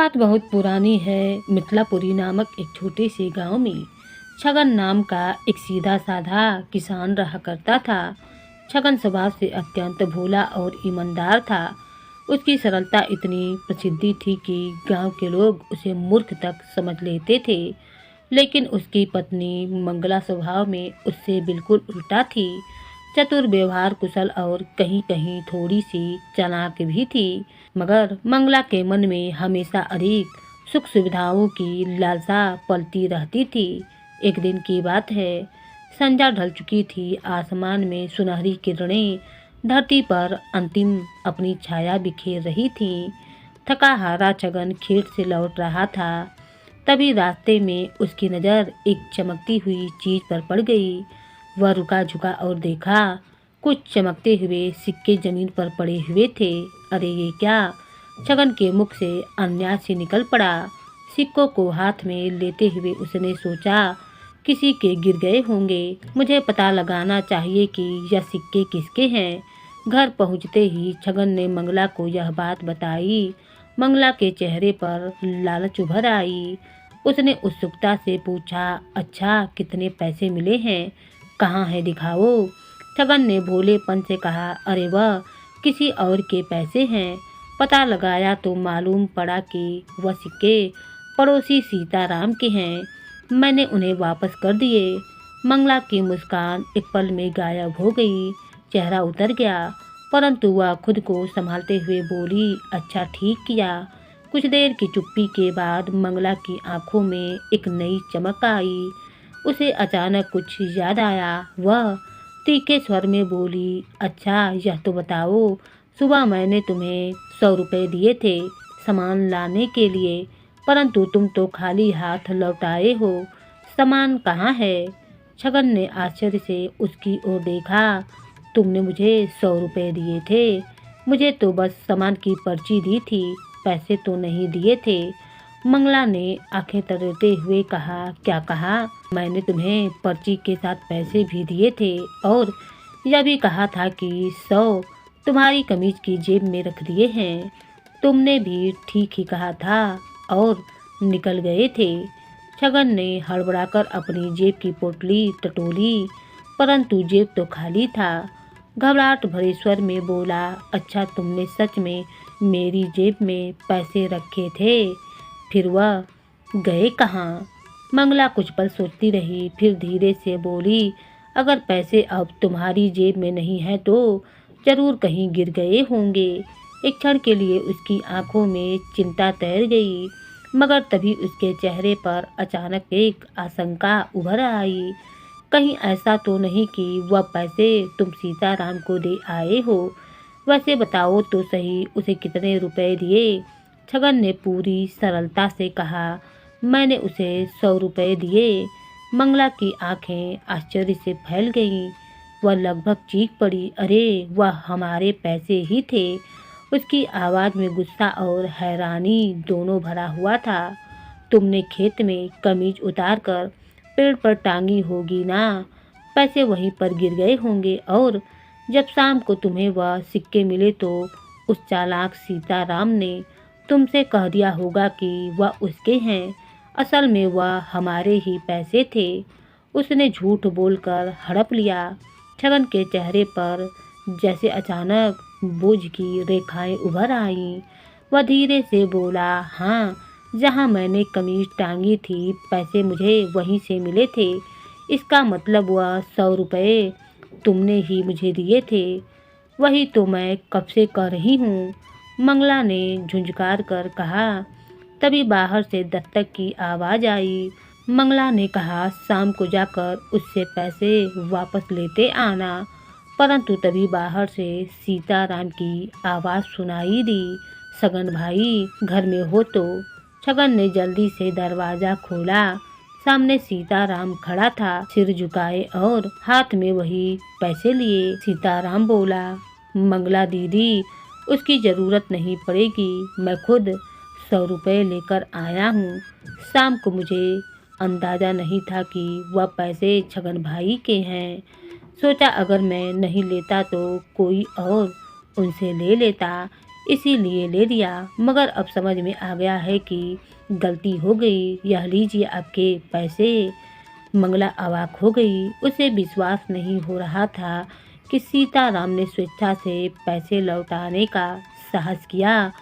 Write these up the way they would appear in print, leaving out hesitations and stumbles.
बात बहुत पुरानी है। मिथिलापुरी नामक एक छोटे से गांव में छगन नाम का एक सीधा साधा किसान रहा करता था। छगन स्वभाव से अत्यंत भोला और ईमानदार था। उसकी सरलता इतनी प्रसिद्धि थी कि गांव के लोग उसे मूर्ख तक समझ लेते थे। लेकिन उसकी पत्नी मंगला स्वभाव में उससे बिल्कुल उल्टा थी। चतुर, व्यवहार कुशल और कहीं कहीं थोड़ी सी चालाक भी थी। मगर मंगला के मन में हमेशा अधिक सुख सुविधाओं की लालसा पलती रहती थी। एक दिन की बात है। संध्या ढल चुकी थी। आसमान में सुनहरी किरणें धरती पर अंतिम अपनी छाया बिखेर रही थी। थका हारा छगन खेत से लौट रहा था। तभी रास्ते में उसकी नज़र एक चमकती हुई चीज पर पड़ गई। वह रुका झुका और देखा, कुछ चमकते हुए सिक्के जमीन पर पड़े हुए थे। अरे ये क्या! छगन के मुख से अन्याय से निकल पड़ा। सिक्कों को हाथ में लेते हुए उसने सोचा, किसी के गिर गए होंगे। मुझे पता लगाना चाहिए कि यह सिक्के किसके हैं। घर पहुंचते ही छगन ने मंगला को यह बात बताई। मंगला के चेहरे पर लालच उभर आई। उसने उत्सुकता से पूछा, अच्छा कितने पैसे मिले हैं, कहाँ है दिखाओ। छगन ने भोलेपन से कहा, अरे वह किसी और के पैसे हैं। पता लगाया तो मालूम पड़ा कि वह सिक्के पड़ोसी सीताराम के हैं। मैंने उन्हें वापस कर दिए। मंगला की मुस्कान एक पल में गायब हो गई। चेहरा उतर गया, परंतु वह खुद को संभालते हुए बोली, अच्छा ठीक किया। कुछ देर की चुप्पी के बाद मंगला की आंखों में एक नई चमक आई। उसे अचानक कुछ याद आया। वह तीखे स्वर में बोली, अच्छा यह तो बताओ, सुबह मैंने तुम्हें 100 रुपये दिए थे सामान लाने के लिए, परंतु तुम तो खाली हाथ लौटाए हो। सामान कहाँ है? छगन ने आश्चर्य से उसकी ओर देखा। तुमने मुझे 100 रुपये दिए थे। मुझे तो बस सामान की पर्ची दी थी, पैसे तो नहीं दिए थे। मंगला ने आंखें तरेते हुए कहा, क्या कहा? मैंने तुम्हें पर्ची के साथ पैसे भी दिए थे और यह भी कहा था कि 100 तुम्हारी कमीज की जेब में रख दिए हैं। तुमने भी ठीक ही कहा था और निकल गए थे। छगन ने हड़बड़ाकर अपनी जेब की पोटली टटोली, परंतु जेब तो खाली था। घबराहट भरे स्वर में बोला, अच्छा तुमने सच में मेरी जेब में पैसे रखे थे? फिर वह गए कहाँ? मंगला कुछ पल सोचती रही, फिर धीरे से बोली, अगर पैसे अब तुम्हारी जेब में नहीं है तो जरूर कहीं गिर गए होंगे। एक क्षण के लिए उसकी आंखों में चिंता तैर गई, मगर तभी उसके चेहरे पर अचानक एक आशंका उभर आई। कहीं ऐसा तो नहीं कि वह पैसे तुम सीताराम को दे आए हो? वैसे बताओ तो सही, उसे कितने रुपए दिए? छगन ने पूरी सरलता से कहा, मैंने उसे 100 रुपये दिए। मंगला की आंखें आश्चर्य से फैल गईं। वह लगभग चीख पड़ी, अरे वह हमारे पैसे ही थे। उसकी आवाज़ में गुस्सा और हैरानी दोनों भरा हुआ था। तुमने खेत में कमीज उतार कर पेड़ पर टांगी होगी ना, पैसे वहीं पर गिर गए होंगे और जब शाम को तुम्हें वह सिक्के मिले तो उस चालाक सीताराम ने तुमसे कह दिया होगा कि वह उसके हैं। असल में वह हमारे ही पैसे थे। उसने झूठ बोलकर हड़प लिया। छगन के चेहरे पर जैसे अचानक बोझ की रेखाएं उभर आईं। वह धीरे से बोला, हाँ, जहाँ मैंने कमीज टांगी थी पैसे मुझे वहीं से मिले थे। इसका मतलब वह 100 रुपये तुमने ही मुझे दिए थे। वही तो मैं कब से कह रही हूँ, मंगला ने झुंझकार कर कहा। तभी बाहर से दत्तक की आवाज़ आई। मंगला ने कहा, शाम को जाकर उससे पैसे वापस लेते आना। परंतु तभी बाहर से सीताराम की आवाज़ सुनाई दी, छगन भाई घर में हो तो? छगन ने जल्दी से दरवाज़ा खोला। सामने सीताराम खड़ा था, सिर झुकाए और हाथ में वही पैसे लिए। सीताराम बोला, मंगला दीदी, उसकी ज़रूरत नहीं पड़ेगी, मैं खुद 100 रुपये लेकर आया हूँ। शाम को मुझे अंदाज़ा नहीं था कि वह पैसे छगन भाई के हैं। सोचा अगर मैं नहीं लेता तो कोई और उनसे ले लेता, इसीलिए ले लिया, मगर अब समझ में आ गया है कि गलती हो गई। यह लीजिए आपके पैसे। मंगला अवाक हो गई। उसे विश्वास नहीं हो रहा था कि सीताराम ने स्वेच्छा से पैसे लौटाने का साहस किया।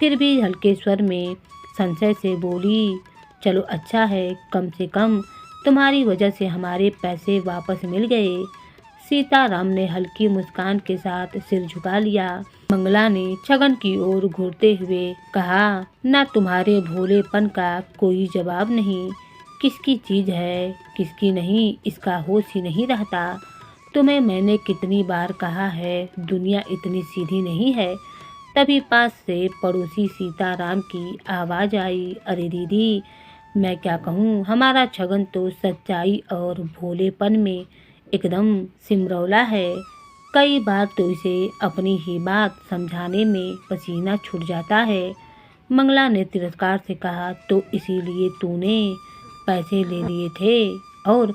फिर भी हल्के स्वर में संशय से बोली, चलो अच्छा है, कम से कम तुम्हारी वजह से हमारे पैसे वापस मिल गए। सीताराम ने हल्की मुस्कान के साथ सिर झुका लिया। मंगला ने छगन की ओर घूरते हुए कहा, ना तुम्हारे भोलेपन का कोई जवाब नहीं। किसकी चीज है किसकी नहीं इसका होश ही नहीं रहता। तुम्हें मैंने कितनी बार कहा है दुनिया इतनी सीधी नहीं है। तभी पास से पड़ोसी सीताराम की आवाज़ आई, अरे दीदी, मैं क्या कहूँ, हमारा छगन तो सच्चाई और भोलेपन में एकदम सिमरौला है। कई बार तो इसे अपनी ही बात समझाने में पसीना छूट जाता है। मंगला ने तिरस्कार से कहा, तो इसीलिए तूने पैसे ले लिए थे, और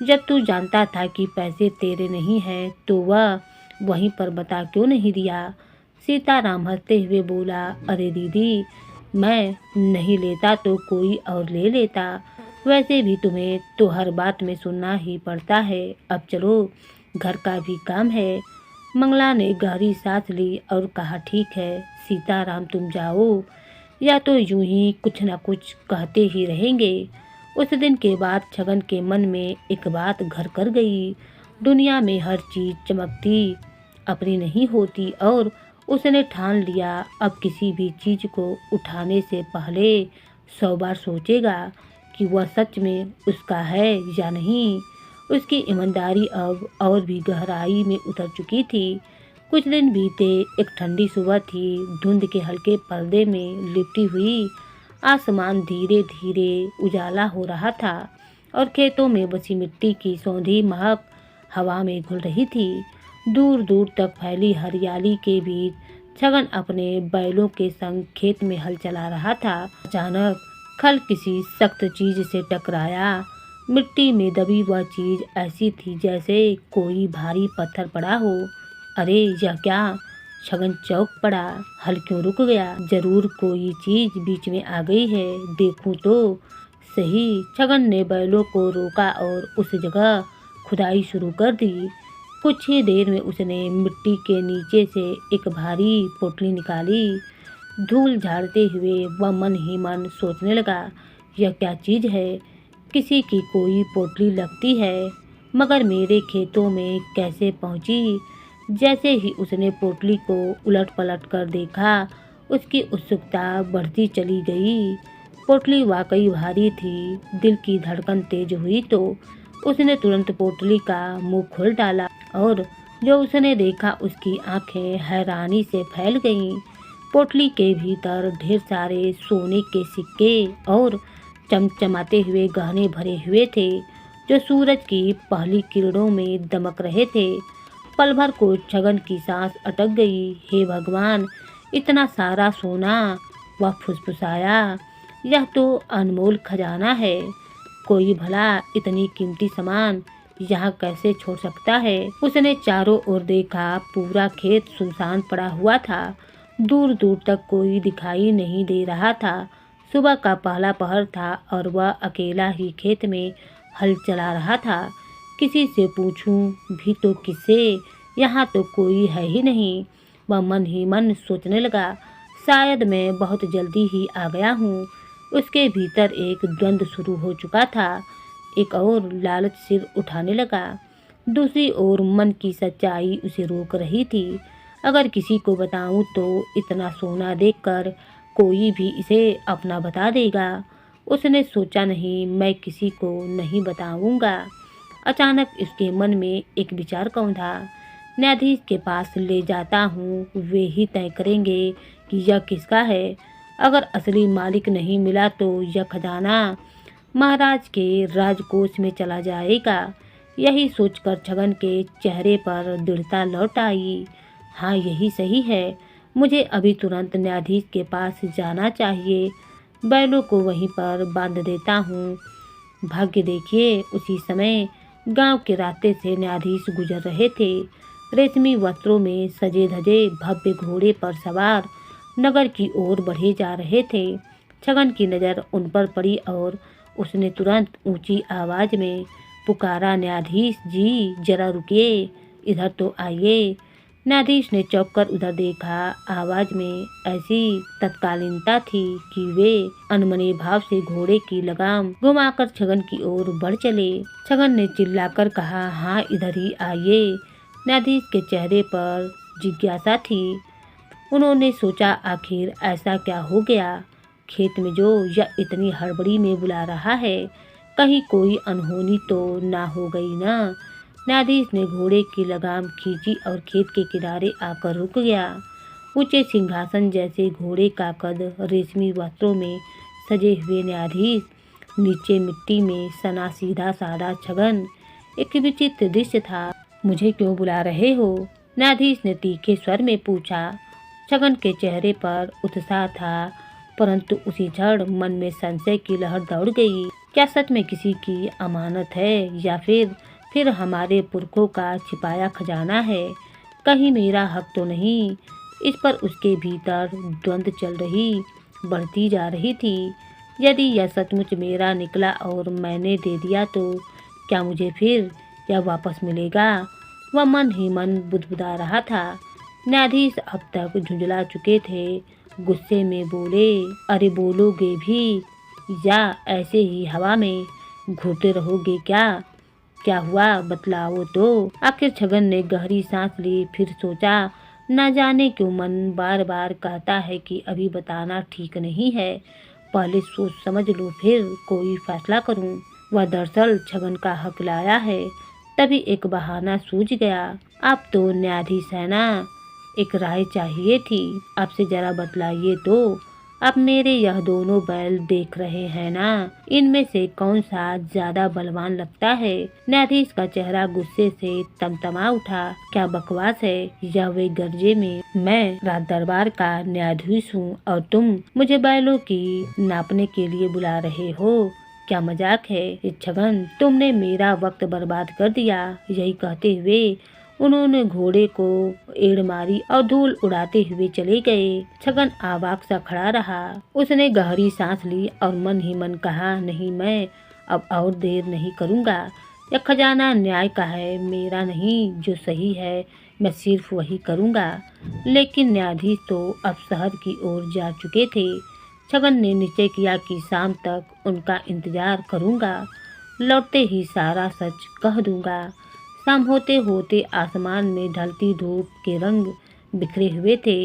जब तू जानता था कि पैसे तेरे नहीं हैं तो वह वहीं पर बता क्यों नहीं दिया। सीताराम हंसते हुए बोला, अरे दीदी, मैं नहीं लेता तो कोई और ले लेता। वैसे भी तुम्हें तो हर बात में सुनना ही पड़ता है। अब चलो, घर का भी काम है। मंगला ने गहरी सांस ली और कहा, ठीक है सीताराम, तुम जाओ, या तो यूं ही कुछ न कुछ कहते ही रहेंगे। उस दिन के बाद छगन के मन में एक बात घर कर गई। दुनिया में हर चीज चमकती अपनी नहीं होती, और उसने ठान लिया अब किसी भी चीज को उठाने से पहले 100 बार सोचेगा कि वह सच में उसका है या नहीं। उसकी ईमानदारी अब और भी गहराई में उतर चुकी थी। कुछ दिन बीते। एक ठंडी सुबह थी। धुंध के हल्के पर्दे में लिपटी हुई आसमान धीरे धीरे उजाला हो रहा था, और खेतों में बसी मिट्टी की सौंधी महक हवा में घुल रही थी। दूर दूर तक फैली हरियाली के बीच छगन अपने बैलों के संग खेत में हल चला रहा था। अचानक खल किसी सख्त चीज से टकराया। मिट्टी में दबी वह चीज ऐसी थी जैसे कोई भारी पत्थर पड़ा हो। अरे यह क्या? छगन चौंक पड़ा। हल क्यों रुक गया? जरूर कोई चीज बीच में आ गई है, देखूं तो सही। छगन ने बैलों को रोका और उस जगह खुदाई शुरू कर दी। कुछ ही देर में उसने मिट्टी के नीचे से एक भारी पोटली निकाली। धूल झाड़ते हुए वह मन ही मन सोचने लगा, यह क्या चीज है? किसी की कोई पोटली लगती है, मगर मेरे खेतों में कैसे पहुंची? जैसे ही उसने पोटली को उलट पलट कर देखा, उसकी उत्सुकता बढ़ती चली गई। पोटली वाकई भारी थी। दिल की धड़कन तेज हुई तो उसने तुरंत पोटली का मुंह खोल डाला, और जो उसने देखा उसकी आंखें हैरानी से फैल गईं। पोटली के भीतर ढेर सारे सोने के सिक्के और चमचमाते हुए गहने भरे हुए थे, जो सूरज की पहली किरणों में दमक रहे थे। पल भर को छगन की सांस अटक गई। हे भगवान, इतना सारा सोना! वह फुसफुसाया, यह तो अनमोल खजाना है। कोई भला इतनी कीमती सामान यहाँ कैसे छोड़ सकता है? उसने चारों ओर देखा। पूरा खेत सुनसान पड़ा हुआ था। दूर दूर तक कोई दिखाई नहीं दे रहा था। सुबह का पहला पहर था और वह अकेला ही खेत में हल चला रहा था। किसी से पूछूं भी तो किससे? यहाँ तो कोई है ही नहीं। वह मन ही मन सोचने लगा, शायद मैं बहुत जल्दी ही आ गया हूँ। उसके भीतर एक द्वंद्व शुरू हो चुका था। एक और लालच सिर उठाने लगा, दूसरी ओर मन की सच्चाई उसे रोक रही थी। अगर किसी को बताऊं तो इतना सोना देखकर कोई भी इसे अपना बता देगा। उसने सोचा, नहीं, मैं किसी को नहीं बताऊंगा। अचानक उसके मन में एक विचार कौंधा। न्यायाधीश के पास ले जाता हूँ, वे ही तय करेंगे कि यह किसका है। अगर असली मालिक नहीं मिला तो यह खजाना महाराज के राजकोष में चला जाएगा। यही सोचकर छगन के चेहरे पर दृढ़ता लौट आई। हाँ, यही सही है। मुझे अभी तुरंत न्यायाधीश के पास जाना चाहिए। बैलों को वहीं पर बांध देता हूँ। भाग्य देखिए, उसी समय गांव के रास्ते से न्यायाधीश गुजर रहे थे। रेशमी वस्त्रों में सजे धजे भव्य घोड़े पर सवार नगर की ओर बढ़े जा रहे थे। छगन की नज़र उन पर पड़ी और उसने तुरंत ऊंची आवाज में पुकारा, न्यायाधीश जी जरा रुकिए, इधर तो आइए। न्यायाधीश ने चौंक कर उधर देखा। आवाज में ऐसी तत्कालीनता थी कि वे अनमने भाव से घोड़े की लगाम घुमाकर छगन की ओर बढ़ चले। छगन ने चिल्लाकर कहा, हाँ इधर ही आइए। न्यायाधीश के चेहरे पर जिज्ञासा थी। उन्होंने सोचा आखिर ऐसा क्या हो गया खेत में जो यह इतनी हड़बड़ी में बुला रहा है, कहीं कोई अनहोनी तो ना हो गई ना। न्यायाधीश ने घोड़े की लगाम खींची और खेत के किनारे आकर रुक गया। ऊंचे सिंहासन जैसे घोड़े का कद, रेशमी वस्त्रों में सजे हुए न्यायाधीश, नीचे मिट्टी में सना सीधा साधा छगन, एक विचित्र दृश्य था। मुझे क्यों बुला रहे हो? न्यायाधीश ने तीखे स्वर में पूछा। छगन के चेहरे पर उत्साह था, परंतु उसी क्षण मन में संशय की लहर दौड़ गई। क्या सच में किसी की अमानत है या फिर हमारे पुरखों का छिपाया खजाना है? कहीं मेरा हक तो नहीं? इस पर उसके भीतर द्वंद्व चल रही बढ़ती जा रही थी। यदि यह सचमुच मेरा निकला और मैंने दे दिया तो क्या मुझे फिर यह वापस मिलेगा? वह मन ही मन बुदबुदा रहा था। न्यायाधीश अब तक झुंझला चुके थे। गुस्से में बोले, अरे बोलोगे भी या ऐसे ही हवा में घूरते रहोगे क्या? क्या हुआ बतलाओ तो। आखिर छगन ने गहरी सांस ली, फिर सोचा, न जाने क्यों मन बार बार कहता है कि अभी बताना ठीक नहीं है, पहले सोच समझ लूं फिर कोई फैसला करूं। वह दरअसल छगन का हक लाया है। तभी एक बहाना सूझ गया। आप तो न्यायाधीश है ना, एक राय चाहिए थी आपसे, जरा बतलाइए तो। अब मेरे यह दोनों बैल देख रहे हैं ना, इनमें से कौन सा ज्यादा बलवान लगता है? न्यायाधीश का चेहरा गुस्से से तमतमा उठा। क्या बकवास है? यह वे गरजे में, मैं राज दरबार का न्यायाधीश हूँ और तुम मुझे बैलों की नापने के लिए बुला रहे हो? क्या मजाक है? छगन, तुमने मेरा वक्त बर्बाद कर दिया। यही कहते हुए उन्होंने घोड़े को एड़ मारी और धूल उड़ाते हुए चले गए। छगन आवाक सा खड़ा रहा। उसने गहरी सांस ली और मन ही मन कहा, नहीं, मैं अब और देर नहीं करूँगा। यह खजाना न्याय का है, मेरा नहीं। जो सही है मैं सिर्फ वही करूँगा। लेकिन न्यायाधीश तो अब शहर की ओर जा चुके थे। छगन ने निश्चय किया कि शाम तक उनका इंतजार करूँगा। लौटते ही सारा सच कह दूँगा। शाम होते होते आसमान में ढलती धूप के रंग बिखरे हुए थे।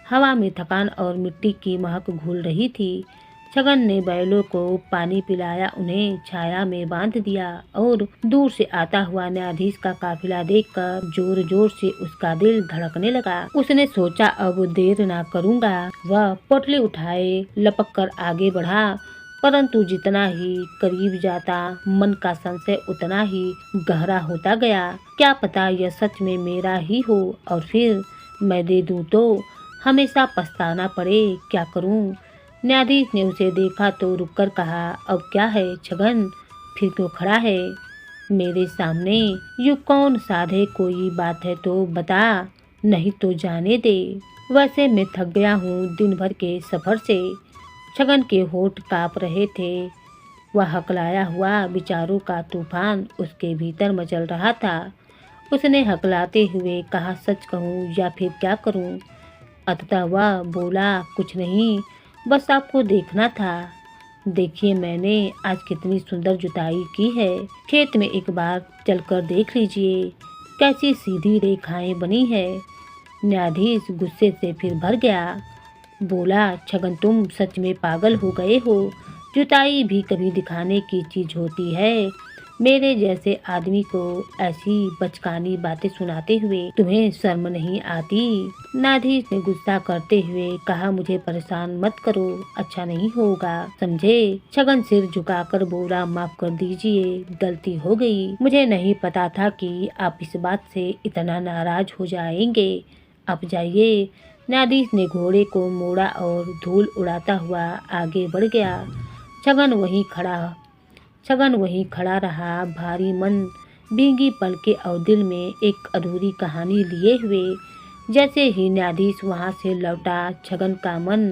हवा में थकान और मिट्टी की महक घुल रही थी। छगन ने बैलों को पानी पिलाया, उन्हें छाया में बांध दिया और दूर से आता हुआ न्यायाधीश का काफिला देखकर जोर जोर से उसका दिल धड़कने लगा। उसने सोचा, अब देर ना करूँगा। वह पोटली उठाए लपक कर आगे बढ़ा, परंतु जितना ही करीब जाता मन का संशय उतना ही गहरा होता गया। क्या पता यह सच में मेरा ही हो और फिर मैं दे दूं तो हमेशा पछताना पड़े। क्या करूं? न्यायाधीश ने उसे देखा तो रुककर कहा, अब क्या है छगन, फिर क्यों खड़ा है मेरे सामने? यूं कौन साधे, कोई बात है तो बता, नहीं तो जाने दे। वैसे मैं थक गया हूँ दिन भर के सफर से। छगन के होठ काँप रहे थे। वह हकलाया हुआ विचारों का तूफान उसके भीतर मचल रहा था। उसने हकलाते हुए कहा, सच कहूँ या फिर क्या करूँ? अंततः वह बोला, कुछ नहीं, बस आपको देखना था। देखिए, मैंने आज कितनी सुंदर जुताई की है। खेत में एक बार चलकर देख लीजिए, कैसी सीधी रेखाएं बनी है। न्यायाधीश गुस्से से फिर भर गया। बोला, छगन, तुम सच में पागल हो गए हो। जुताई भी कभी दिखाने की चीज होती है। मेरे जैसे आदमी को ऐसी बचकानी बातें सुनाते हुए तुम्हें शर्म नहीं आती? न्यायाधीश ने गुस्सा करते हुए कहा, मुझे परेशान मत करो, अच्छा नहीं होगा, समझे? छगन सिर झुकाकर बोला, माफ कर दीजिए, गलती हो गई। मुझे नहीं पता था कि आप इस बात से इतना नाराज हो जाएंगे। आप जाइए। न्यायाधीश ने घोड़े को मोड़ा और धूल उड़ाता हुआ आगे बढ़ गया। छगन वहीं खड़ा रहा, भारी मन, भीगी पलकें और दिल में एक अधूरी कहानी लिए हुए। जैसे ही न्यायाधीश वहां से लौटा, छगन का मन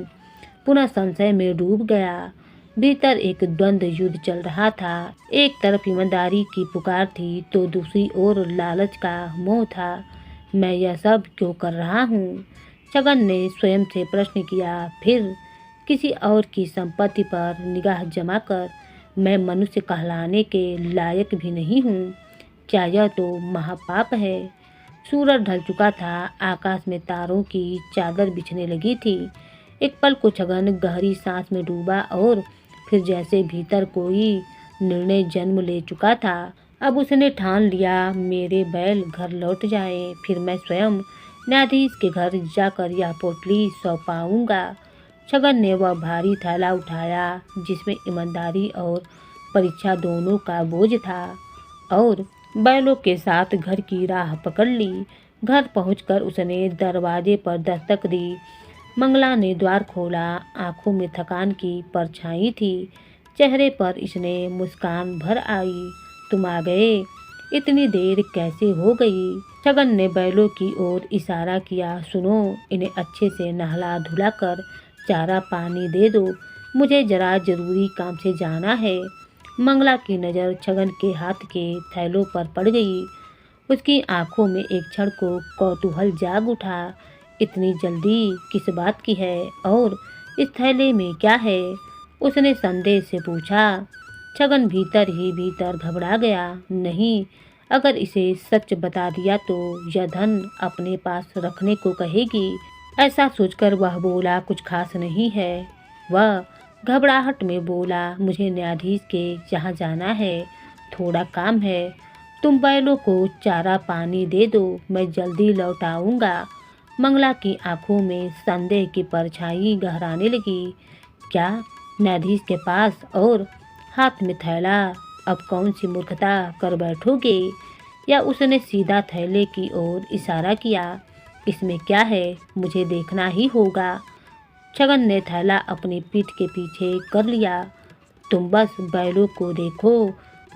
पुनः संशय में डूब गया। भीतर एक द्वंद्व युद्ध चल रहा था। एक तरफ ईमानदारी की पुकार थी तो दूसरी ओर लालच का मोह था। मैं यह सब क्यों कर रहा हूँ? छगन ने स्वयं से प्रश्न किया। फिर किसी और की संपत्ति पर निगाह जमाकर मैं मनुष्य कहलाने के लायक भी नहीं हूँ। क्या यह तो महापाप है? सूरज ढल चुका था। आकाश में तारों की चादर बिछने लगी थी। एक पल को छगन गहरी सांस में डूबा और फिर जैसे भीतर कोई निर्णय जन्म ले चुका था। अब उसने ठान लिया, मेरे बैल घर लौट जाएं, फिर मैं स्वयं न्यायाधीश के घर जाकर यह पोटली सौंपाऊंगा। छगन ने वह भारी थैला उठाया जिसमें ईमानदारी और परीक्षा दोनों का बोझ था और बैलों के साथ घर की राह पकड़ ली। घर पहुंचकर उसने दरवाजे पर दस्तक दी। मंगला ने द्वार खोला। आंखों में थकान की परछाई थी। चेहरे पर इसने मुस्कान भर आई। तुम आ गए? इतनी देर कैसे हो गई? छगन ने बैलों की ओर इशारा किया। सुनो, इन्हें अच्छे से नहला धुला कर चारा पानी दे दो। मुझे जरा जरूरी काम से जाना है। मंगला की नज़र छगन के हाथ के थैलों पर पड़ गई। उसकी आंखों में एक क्षण को कौतूहल जाग उठा। इतनी जल्दी किस बात की है और इस थैले में क्या है? उसने संदेह से पूछा। छगन भीतर ही भीतर घबरा गया। नहीं, अगर इसे सच बता दिया तो यह धन अपने पास रखने को कहेगी। ऐसा सोचकर वह बोला, कुछ खास नहीं है। वह घबराहट में बोला, मुझे न्यायाधीश के यहाँ जाना है, थोड़ा काम है। तुम बैलों को चारा पानी दे दो, मैं जल्दी लौट आऊँगा। मंगला की आंखों में संदेह की परछाई गहराने लगी। क्या न्यायाधीश के पास और हाथ में थैला? अब कौन सी मूर्खता कर बैठोगे? या उसने सीधा थैले की ओर इशारा किया। इसमें क्या है, मुझे देखना ही होगा। छगन ने थैला अपनी पीठ के पीछे कर लिया। तुम बस बैलों को देखो,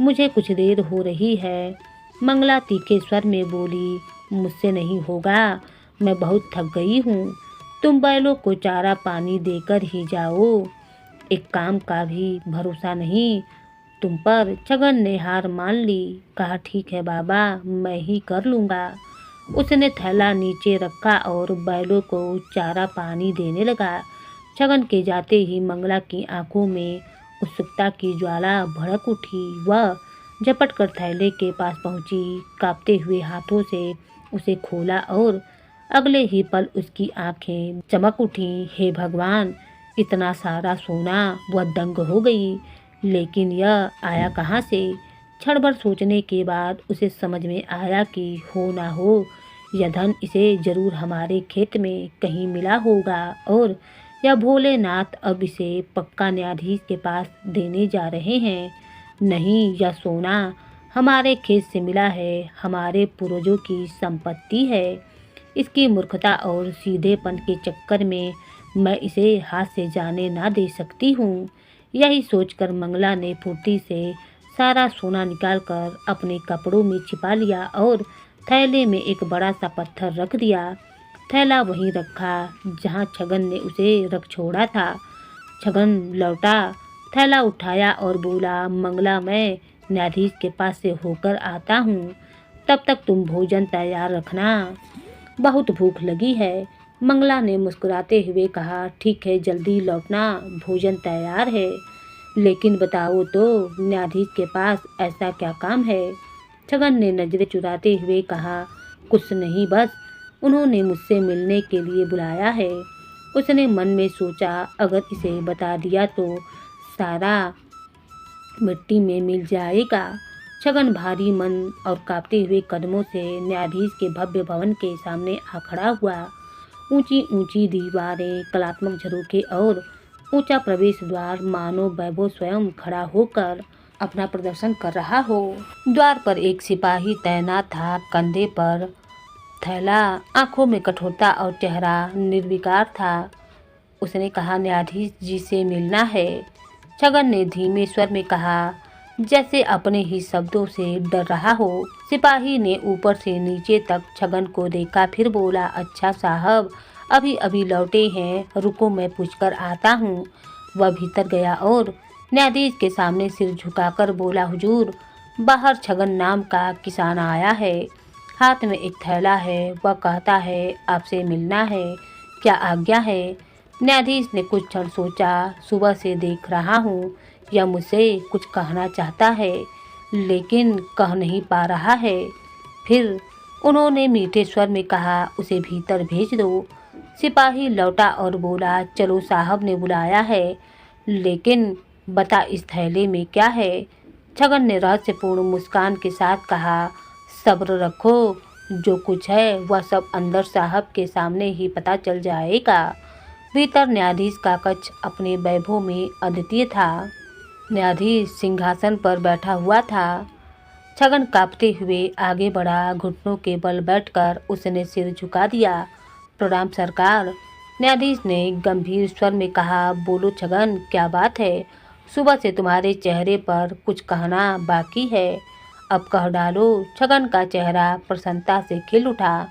मुझे कुछ देर हो रही है। मंगला तीखे स्वर में बोली, मुझसे नहीं होगा, मैं बहुत थक गई हूँ। तुम बैलों को चारा पानी देकर ही जाओ। एक काम का भी भरोसा नहीं तुम पर। छगन ने हार मान ली। कहा, ठीक है बाबा, मैं ही कर लूँगा। उसने थैला नीचे रखा और बैलों को चारा पानी देने लगा। छगन के जाते ही मंगला की आंखों में उत्सुकता की ज्वाला भड़क उठी। वह झपट कर थैले के पास पहुंची, कांपते हुए हाथों से उसे खोला और अगले ही पल उसकी आंखें चमक उठी। हे भगवान, इतना सारा सोना! वह दंग हो गई। लेकिन यह आया कहाँ से? क्षण भर सोचने के बाद उसे समझ में आया कि हो ना हो यह धन इसे जरूर हमारे खेत में कहीं मिला होगा और यह भोलेनाथ अब इसे पक्का न्यायाधीश के पास देने जा रहे हैं। नहीं, यह सोना हमारे खेत से मिला है, हमारे पूर्वजों की संपत्ति है। इसकी मूर्खता और सीधेपन के चक्कर में मैं इसे हाथ से जाने ना दे सकती हूँ। यही सोचकर मंगला ने फुर्ती से सारा सोना निकालकर अपने कपड़ों में छिपा लिया और थैले में एक बड़ा सा पत्थर रख दिया। थैला वहीं रखा जहाँ छगन ने उसे रख छोड़ा था। छगन लौटा, थैला उठाया और बोला, मंगला, मैं न्यायाधीश के पास से होकर आता हूँ, तब तक तुम भोजन तैयार रखना, बहुत भूख लगी है। मंगला ने मुस्कुराते हुए कहा, ठीक है, जल्दी लौटना, भोजन तैयार है। लेकिन बताओ तो, न्यायाधीश के पास ऐसा क्या काम है? छगन ने नजरें चुराते हुए कहा, कुछ नहीं, बस उन्होंने मुझसे मिलने के लिए बुलाया है। उसने मन में सोचा, अगर इसे बता दिया तो सारा मिट्टी में मिल जाएगा। छगन भारी मन और कांपते हुए कदमों से न्यायाधीश के भव्य भवन के सामने आ खड़ा हुआ। ऊंची ऊंची दीवारें, कलात्मक झरोखे और ऊंचा प्रवेश द्वार, मानो वैभव स्वयं खड़ा होकर अपना प्रदर्शन कर रहा हो। द्वार पर एक सिपाही तैनात था, कंधे पर थैला, आंखों में कठोरता और चेहरा निर्विकार था। उसने कहा, न्यायाधीश जी से मिलना है। छगन ने धीमे स्वर में कहा, जैसे अपने ही शब्दों से डर रहा हो। सिपाही ने ऊपर से नीचे तक छगन को देखा, फिर बोला, अच्छा साहब, अभी अभी लौटे हैं, रुको मैं पूछकर आता हूँ। वह भीतर गया और न्यायाधीश के सामने सिर झुकाकर बोला, हुजूर, बाहर छगन नाम का किसान आया है, हाथ में एक थैला है, वह कहता है आपसे मिलना है, क्या आज्ञा है। न्यायाधीश ने कुछ क्षण सोचा, सुबह से देख रहा हूँ यह मुझसे कुछ कहना चाहता है लेकिन कह नहीं पा रहा है। फिर उन्होंने मीठे स्वर में कहा, उसे भीतर भेज दो। सिपाही लौटा और बोला, चलो साहब ने बुलाया है, लेकिन बता इस थैले में क्या है। छगन ने रहस्यपूर्ण मुस्कान के साथ कहा, सब्र रखो, जो कुछ है वह सब अंदर साहब के सामने ही पता चल जाएगा। भीतर न्यायाधीश का कक्ष अपने वैभव में अद्वितीय था। न्यायाधीश सिंहासन पर बैठा हुआ था। छगन कांपते हुए आगे बढ़ा, घुटनों के बल बैठकर उसने सिर झुका दिया। प्रणाम सरकार। न्यायाधीश ने गंभीर स्वर में कहा, बोलो छगन, क्या बात है? सुबह से तुम्हारे चेहरे पर कुछ कहना बाकी है, अब कह डालो। छगन का चेहरा प्रसन्नता से खिल उठा,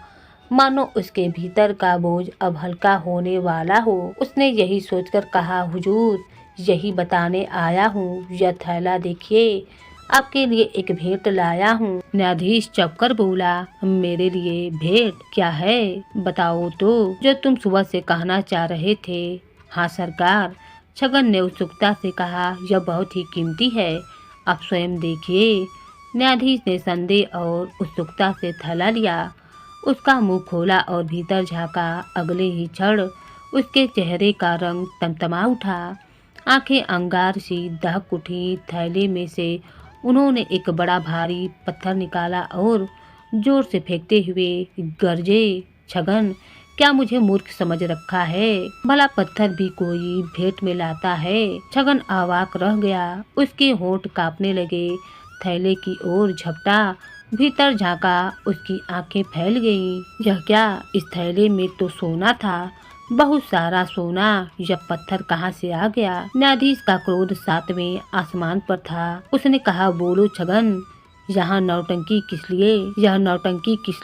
मानो उसके भीतर का बोझ अब हल्का होने वाला हो। उसने यही सोचकर कहा, हुजूर, यही बताने आया हूँ, यह थैला देखिए, आपके लिए एक भेंट लाया हूँ। न्यायाधीश चौंककर बोला, मेरे लिए भेंट? क्या है, बताओ तो, जो तुम सुबह से कहना चाह रहे थे। हाँ सरकार, छगन ने उत्सुकता से कहा, यह बहुत ही कीमती है, आप स्वयं देखिए। न्यायाधीश ने संदेह और उत्सुकता से थैला लिया, उसका मुंह खोला और भीतर झांका। अगले ही क्षण उसके चेहरे का रंग तमतमा उठा, आंखें अंगार सी दहक उठी। थैले में से उन्होंने एक बड़ा भारी पत्थर निकाला और जोर से फेंकते हुए गरजे, छगन, क्या मुझे मूर्ख समझ रखा है? भला पत्थर भी कोई भेंट में लाता है? छगन अवाक रह गया, उसके होंठ कांपने लगे। थैले की ओर झपटा, भीतर झांका, उसकी आंखें फैल गईं। यह क्या? इस थैले में तो सोना था, बहुत सारा सोना, यह पत्थर कहाँ से आ गया? न्यायाधीश का क्रोध सातवें आसमान पर था। उसने कहा, बोलो छगन, यह नौटंकी किस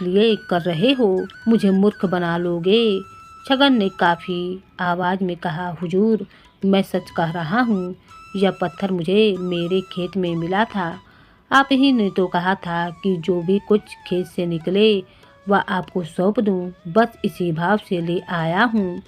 लिए कर रहे हो? मुझे मूर्ख बना लोगे? छगन ने काफी आवाज में कहा, हुजूर, मैं सच कह रहा हूँ, यह पत्थर मुझे मेरे खेत में मिला था। आप ही ने तो कहा था कि जो भी कुछ खेत से निकले वह आपको सौंप दूं, बस इसी भाव से ले आया हूँ।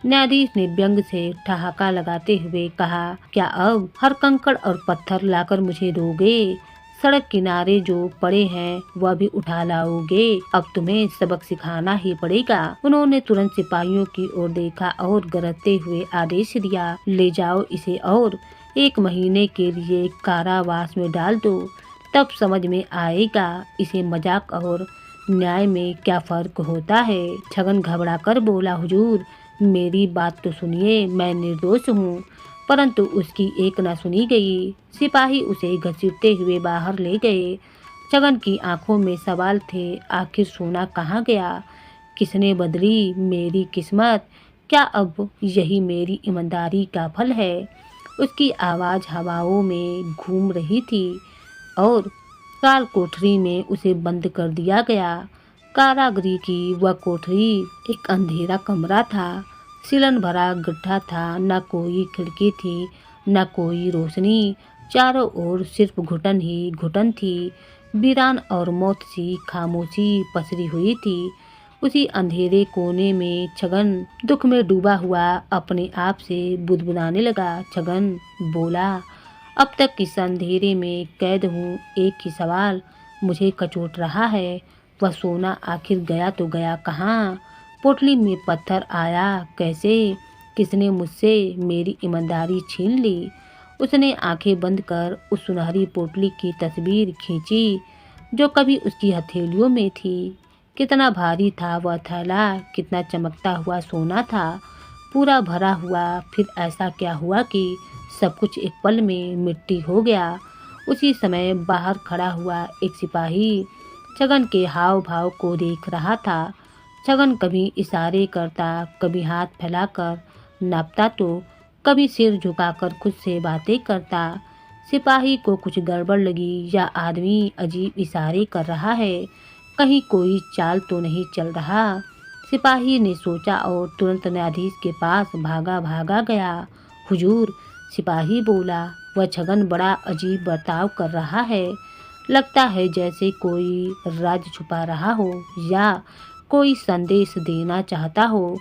न्यायाधीश ने व्यंग से ठहाका लगाते हुए कहा, क्या अब हर कंकड़ और पत्थर लाकर मुझे दोगे? सड़क किनारे जो पड़े हैं वह भी उठा लाओगे? अब तुम्हें सबक सिखाना ही पड़ेगा। उन्होंने तुरंत सिपाहियों की ओर देखा और गरजते हुए आदेश दिया, ले जाओ इसे और 1 महीने के लिए कारावास में डाल दो, तब समझ में आएगा इसे मजाक और न्याय में क्या फर्क होता है। छगन घबराकर बोला, हुजूर, मेरी बात तो सुनिए, मैं निर्दोष हूँ। परंतु उसकी एक न सुनी गई। सिपाही उसे घसीटते हुए बाहर ले गए। छगन की आंखों में सवाल थे, आखिर सोना कहाँ गया? किसने बदली मेरी किस्मत? क्या अब यही मेरी ईमानदारी का फल है? उसकी आवाज़ हवाओं में घूम रही थी और काल कोठरी में उसे बंद कर दिया गया। कारागृह की वह कोठरी एक अंधेरा कमरा था, सिलन भरा गड्ढा था, न कोई खिड़की थी, न कोई रोशनी, चारों ओर सिर्फ घुटन ही घुटन थी। वीरान और मौत सी खामोशी पसरी हुई थी। उसी अंधेरे कोने में छगन दुख में डूबा हुआ अपने आप से बुदबुदाने लगा। छगन बोला, अब तक इस अंधेरे में कैद हूँ, एक ही सवाल मुझे कचोट रहा है, वह सोना आखिर गया तो गया कहाँ? पोटली में पत्थर आया कैसे? किसने मुझसे मेरी ईमानदारी छीन ली? उसने आंखें बंद कर उस सुनहरी पोटली की तस्वीर खींची जो कभी उसकी हथेलियों में थी। कितना भारी था वह थैला, कितना चमकता हुआ सोना था, पूरा भरा हुआ। फिर ऐसा क्या हुआ कि सब कुछ एक पल में मिट्टी हो गया? उसी समय बाहर खड़ा हुआ एक सिपाही छगन के हाव भाव को देख रहा था। छगन कभी इशारे करता, कभी हाथ फैलाकर नापता तो कभी सिर झुकाकर खुद से बातें करता। सिपाही को कुछ गड़बड़ लगी या आदमी अजीब इशारे कर रहा है, कहीं कोई चाल तो नहीं चल रहा। सिपाही ने सोचा और तुरंत न्यायाधीश के पास भागा गया। हुजूर, सिपाही बोला, वह छगन बड़ा अजीब बर्ताव कर रहा है। लगता है जैसे कोई राज छुपा रहा हो या कोई संदेश देना चाहता हो।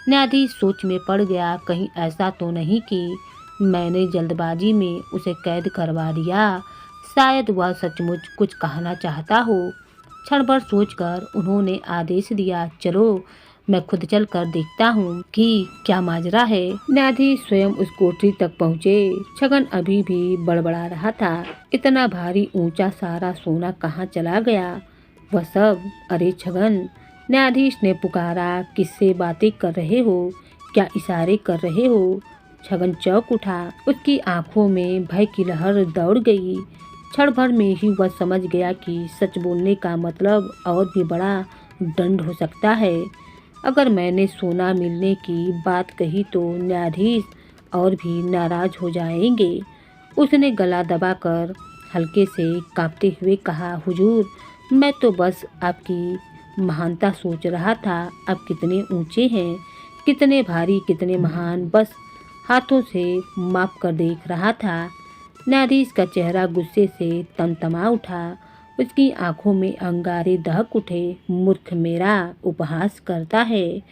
न्यायाधीश सोच में पड़ गया, कहीं ऐसा तो नहीं कि मैंने जल्दबाजी में उसे कैद करवा दिया। शायद वह सचमुच कुछ कहना चाहता हो। क्षण भर सोचकर उन्होंने आदेश दिया, चलो मैं खुद चल कर देखता हूँ कि क्या माजरा है। न्यायाधीश स्वयं उस कोठरी तक पहुँचे। छगन अभी भी बड़बड़ा रहा था, इतना भारी ऊंचा सारा सोना कहाँ चला गया वह सब। अरे छगन, न्यायाधीश ने पुकारा, किससे बातें कर रहे हो, क्या इशारे कर रहे हो। छगन चौंक उठा, उसकी आंखों में भय की लहर दौड़ गई। क्षण भर में ही वह समझ गया कि सच बोलने का मतलब और भी बड़ा दंड हो सकता है। अगर मैंने सोना मिलने की बात कही तो न्यायाधीश और भी नाराज हो जाएंगे। उसने गला दबाकर हल्के से कांपते हुए कहा, हुजूर, मैं तो बस आपकी महानता सोच रहा था। आप कितने ऊंचे हैं, कितने भारी, कितने महान, बस हाथों से माप कर देख रहा था। न्यायाधीश का चेहरा गुस्से से तमतमा उठा, उसकी आंखों में अंगारे दहक उठे। मूर्ख, मेरा उपहास करता है,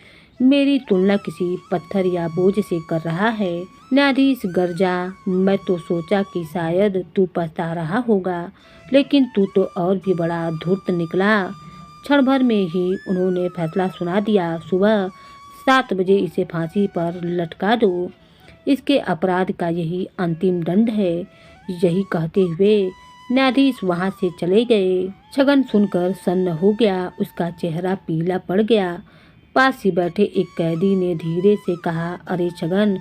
मेरी तुलना किसी पत्थर या बोझ से कर रहा है। न्यायाधीश गरजा, मैं तो सोचा कि शायद तू पछता रहा होगा, लेकिन तू तो और भी बड़ा धूर्त निकला। क्षण भर में ही उन्होंने फैसला सुना दिया, सुबह 7 बजे इसे फांसी पर लटका दो। इसके अपराध का यही अंतिम दंड है। यही कहते हुए न्यायाधीश वहां से चले गए। छगन सुनकर सन्न हो गया, उसका चेहरा पीला पड़ गया। पास ही बैठे एक कैदी ने धीरे से कहा, अरे छगन,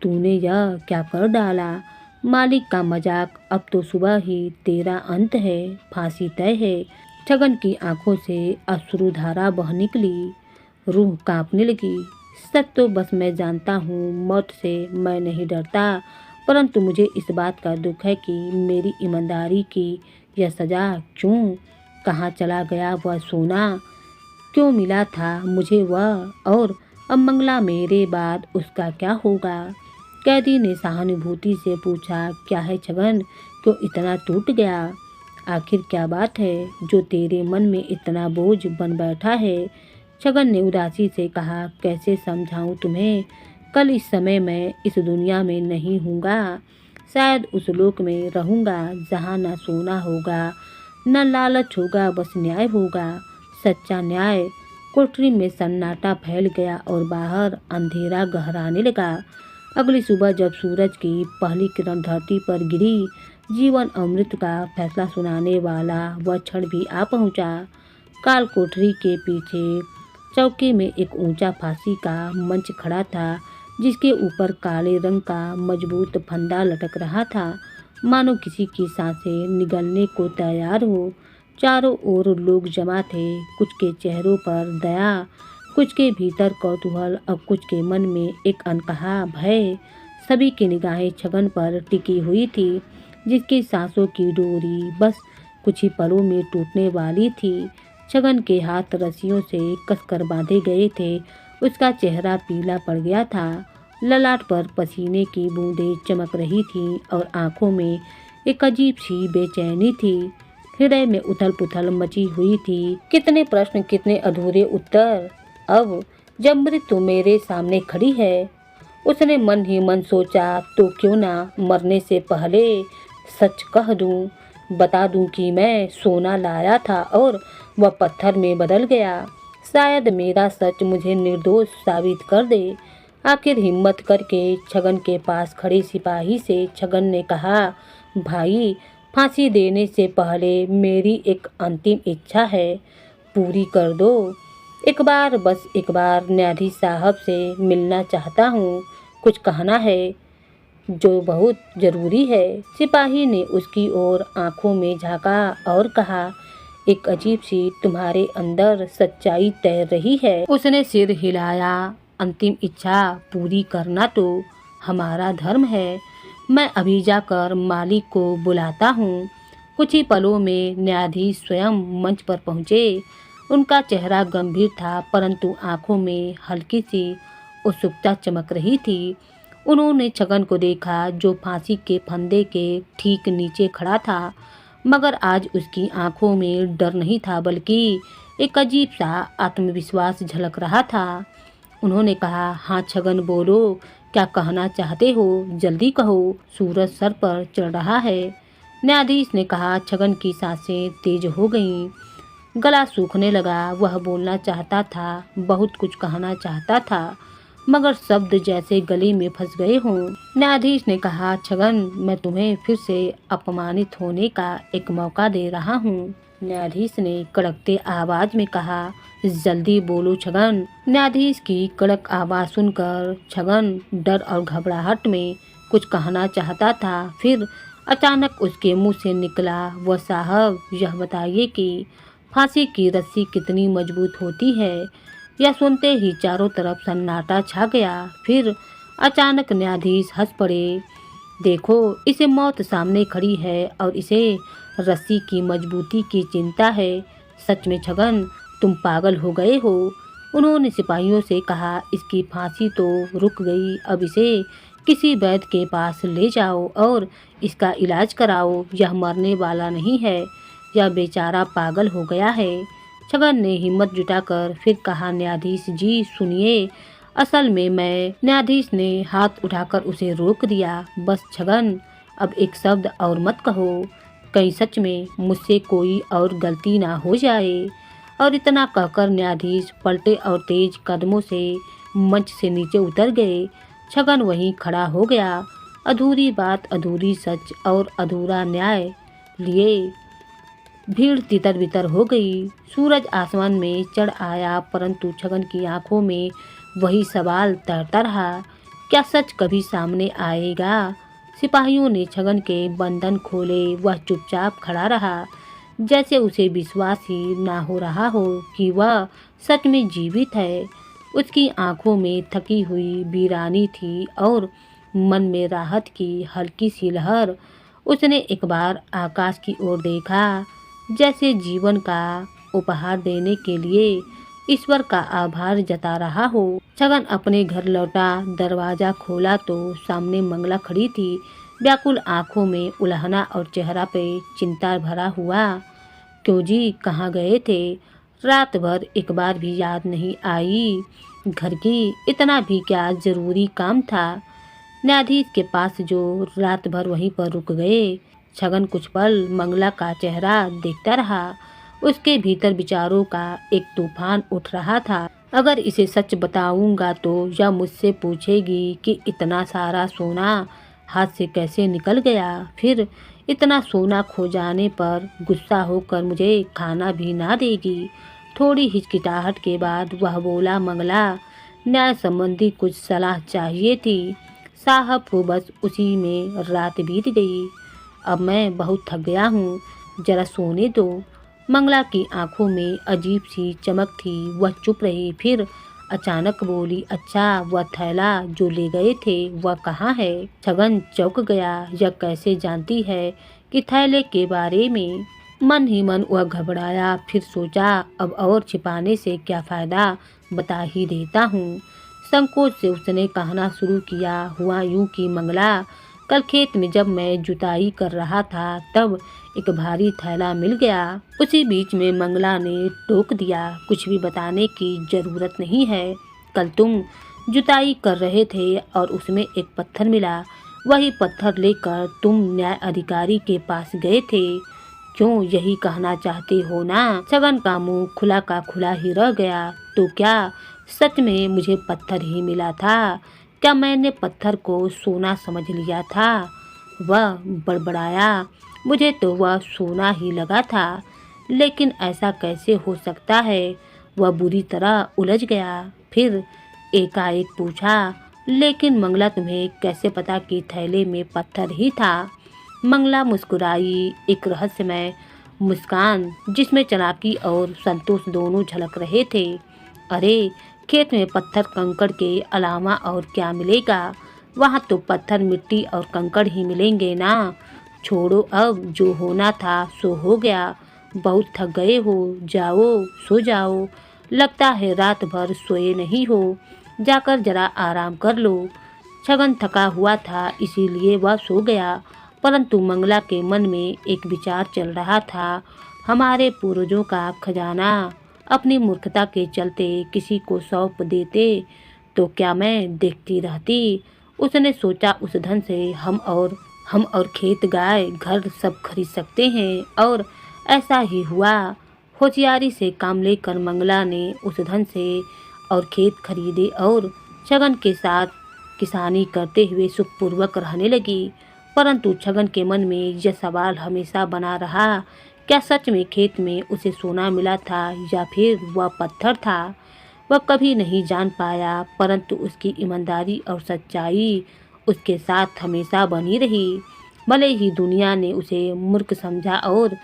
तूने यह क्या कर डाला। मालिक का मजाक, अब तो सुबह ही तेरा अंत है, फांसी तय है। छगन की आंखों से अश्रुधारा बह निकली, रूह कांपने लगी। सच तो बस मैं जानता हूँ, मौत से मैं नहीं डरता, परंतु मुझे इस बात का दुख है कि मेरी ईमानदारी की यह सज़ा क्यों। कहाँ चला गया वह सोना, क्यों मिला था मुझे वह, और अब मंगला मेरे बाद उसका क्या होगा। कैदी ने सहानुभूति से पूछा, क्या है छगन, क्यों इतना टूट गया। आखिर क्या बात है जो तेरे मन में इतना बोझ बन बैठा है। छगन ने उदासी से कहा, कैसे समझाऊं तुम्हें, कल इस समय मैं इस दुनिया में नहीं हूँगा। शायद उस लोक में रहूँगा जहाँ न सोना होगा, न लालच होगा, बस न्याय होगा, सच्चा न्याय। कोठरी में सन्नाटा फैल गया और बाहर अंधेरा गहराने लगा। अगली सुबह जब सूरज की पहली किरण धरती पर गिरी, जीवन अमृत का फैसला सुनाने वाला वह क्षण भी आ पहुँचा। काल कोठरी के पीछे चौके में एक ऊंचा फांसी का मंच खड़ा था, जिसके ऊपर काले रंग का मजबूत फंदा लटक रहा था, मानो किसी की सांसें निगलने को तैयार हो। चारों ओर लोग जमा थे, कुछ के चेहरों पर दया, कुछ के भीतर कौतूहल और कुछ के मन में एक अनकहा भय। सभी की निगाहें छगन पर टिकी हुई थी, जिसकी सांसों की डोरी बस कुछ ही पलों में टूटने वाली थी। छगन के हाथ रस्सियों से कसकर बांधे गए थे, उसका चेहरा पीला पड़ गया था, ललाट पर पसीने की बूंदें चमक रही थीं और आंखों में एक अजीब सी बेचैनी थी। हृदय में उथल पुथल मची हुई थी, कितने प्रश्न, कितने अधूरे उत्तर। अब जब मृत्यु मेरे सामने खड़ी है, उसने मन ही मन सोचा, तो क्यों ना मरने से पहले सच कह दूं, बता दूं कि मैं सोना लाया था और वह पत्थर में बदल गया। शायद मेरा सच मुझे निर्दोष साबित कर दे। आखिर हिम्मत करके छगन के पास खड़े सिपाही से छगन ने कहा, भाई, फांसी देने से पहले मेरी एक अंतिम इच्छा है, पूरी कर दो। एक बार, बस एक बार न्यायाधीश साहब से मिलना चाहता हूँ, कुछ कहना है जो बहुत जरूरी है। सिपाही ने उसकी ओर आंखों में झांका और कहा, एक अजीब सी तुम्हारे अंदर सच्चाई तैर रही है। उसने सिर हिलाया, अंतिम इच्छा पूरी करना तो हमारा धर्म है। मैं अभी जाकर मालिक को बुलाता हूँ। कुछ ही पलों में न्यायाधीश स्वयं मंच पर पहुँचे। उनका चेहरा गंभीर था, परंतु आंखों में हल्की सी उत्सुकता चमक रही थी। उन्होंने छगन को देखा, जो फांसी के फंदे के ठीक नीचे खड़ा था, मगर आज उसकी आंखों में डर नहीं था, बल्कि एक अजीब सा आत्मविश्वास झलक रहा था। उन्होंने कहा, हाँ छगन, बोलो, क्या कहना चाहते हो? जल्दी कहो, सूरज सर पर चढ़ रहा है। न्यायाधीश ने कहा। छगन की सांसें तेज हो गईं, गला सूखने लगा। वह बोलना चाहता था, बहुत कुछ कहना चाहता था, मगर शब्द जैसे गले में फंस गए हों। न्यायाधीश ने कहा, छगन, मैं तुम्हें फिर से अपमानित होने का एक मौका दे रहा हूँ। न्यायाधीश ने कड़कते आवाज में कहा, जल्दी बोलो छगन। न्यायाधीश की कड़क आवाज सुनकर छगन डर और घबराहट में कुछ कहना चाहता था। फिर अचानक उसके मुंह से निकला, वह साहब, यह बताइए कि फांसी की रस्सी कितनी मजबूत होती है। यह सुनते ही चारों तरफ सन्नाटा छा गया। फिर अचानक न्यायाधीश हंस पड़े। देखो, इसे मौत सामने खड़ी है और इसे रस्सी की मजबूती की चिंता है। सच में छगन, तुम पागल हो गए हो। उन्होंने सिपाहियों से कहा, इसकी फांसी तो रुक गई, अब इसे किसी वैद्य के पास ले जाओ और इसका इलाज कराओ। यह मरने वाला नहीं है, यह बेचारा पागल हो गया है। छगन ने हिम्मत जुटाकर फिर कहा, न्यायाधीश जी सुनिए, असल में मैं। न्यायाधीश ने हाथ उठाकर उसे रोक दिया। बस छगन, अब एक शब्द और मत कहो, कहीं सच में मुझसे कोई और गलती ना हो जाए। और इतना कहकर न्यायाधीश पलटे और तेज कदमों से मंच से नीचे उतर गए। छगन वहीं खड़ा हो गया, अधूरी बात, अधूरी सच और अधूरा न्याय लिए भीड़ तितर बितर हो गई। सूरज आसमान में चढ़ आया, परंतु छगन की आंखों में वही सवाल तैरता रहा, क्या सच कभी सामने आएगा? सिपाहियों ने छगन के बंधन खोले। वह चुपचाप खड़ा रहा, जैसे उसे विश्वास ही ना हो रहा हो कि वह सच में जीवित है। उसकी आंखों में थकी हुई वीरानी थी और मन में राहत की हल्की सी लहर। उसने एक बार आकाश की ओर देखा, जैसे जीवन का उपहार देने के लिए ईश्वर का आभार जता रहा हो। छगन अपने घर लौटा, दरवाजा खोला तो सामने मंगला खड़ी थी, व्याकुल आंखों में उलहना और चेहरा पे चिंता भरा हुआ। क्यों जी, कहाँ गए थे? रात भर एक बार भी याद नहीं आई घर की? इतना भी क्या जरूरी काम था? न्यायाधीश के पास जो रात भर वहीं पर रुक गए। छगन कुछ पल मंगला का चेहरा देखता रहा। उसके भीतर विचारों का एक तूफान उठ रहा था। अगर इसे सच बताऊंगा तो यह मुझसे पूछेगी कि इतना सारा सोना हाथ से कैसे निकल गया। फिर इतना सोना खो जाने पर गुस्सा होकर मुझे खाना भी ना देगी। थोड़ी हिचकिचाहट के बाद वह बोला, मंगला, न्याय संबंधी कुछ सलाह चाहिए थी। साहब को बस उसी में रात बीत गई। अब मैं बहुत थक गया हूँ, जरा सोने दो। मंगला की आंखों में अजीब सी चमक थी। वह चुप रही, फिर अचानक बोली, अच्छा, वह थैला जो ले गए थे वह कहाँ है? छगन चौंक गया। यह कैसे जानती है कि थैले के बारे में? मन ही मन वह घबराया। फिर सोचा, अब और छिपाने से क्या फायदा, बता ही देता हूँ। संकोच से उसने कहना शुरू किया, हुआ यूं कि मंगला, कल खेत में जब मैं जुताई कर रहा था तब एक भारी थैला मिल गया। उसी बीच में मंगला ने टोक दिया, कुछ भी बताने की जरूरत नहीं है। कल तुम जुताई कर रहे थे और उसमें एक पत्थर मिला। वही पत्थर लेकर तुम न्याय अधिकारी के पास गए थे। क्यों, यही कहना चाहते हो ना? छगन का मुंह खुला का खुला ही रह गया। तो क्या सच में मुझे पत्थर ही मिला था? क्या मैंने पत्थर को सोना समझ लिया था? वह बड़बड़ाया, मुझे तो वह सोना ही लगा था, लेकिन ऐसा कैसे हो सकता है? वह बुरी तरह उलझ गया। फिर एकाएक पूछा, लेकिन मंगला, तुम्हें कैसे पता कि थैले में पत्थर ही था? मंगला मुस्कुराई, एक रहस्यमय मुस्कान जिसमें चालाकी और संतोष दोनों झलक रहे थे। अरे, खेत में पत्थर कंकड़ के अलावा और क्या मिलेगा? वहाँ तो पत्थर मिट्टी और कंकड़ ही मिलेंगे ना। छोड़ो, अब जो होना था सो हो गया। बहुत थक गए हो, जाओ सो जाओ। लगता है रात भर सोए नहीं हो, जाकर जरा आराम कर लो। छगन थका हुआ था, इसीलिए वह सो गया। परंतु मंगला के मन में एक विचार चल रहा था। हमारे पूर्वजों का खजाना अपनी मूर्खता के चलते किसी को सौंप देते तो क्या मैं देखती रहती। उसने सोचा, उस धन से हम और खेत गाय घर सब खरीद सकते हैं। और ऐसा ही हुआ। होशियारी से काम लेकर मंगला ने उस धन से और खेत खरीदे और छगन के साथ किसानी करते हुए सुखपूर्वक रहने लगी। परंतु छगन के मन में यह सवाल हमेशा बना रहा, क्या सच में खेत में उसे सोना मिला था या फिर वह पत्थर था। वह कभी नहीं जान पाया, परंतु उसकी ईमानदारी और सच्चाई उसके साथ हमेशा बनी रही। भले ही दुनिया ने उसे मूर्ख समझा। और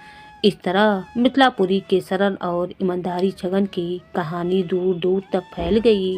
इस तरह मिथिलापुरी के सरल और ईमानदारी छगन की कहानी दूर दूर तक फैल गई।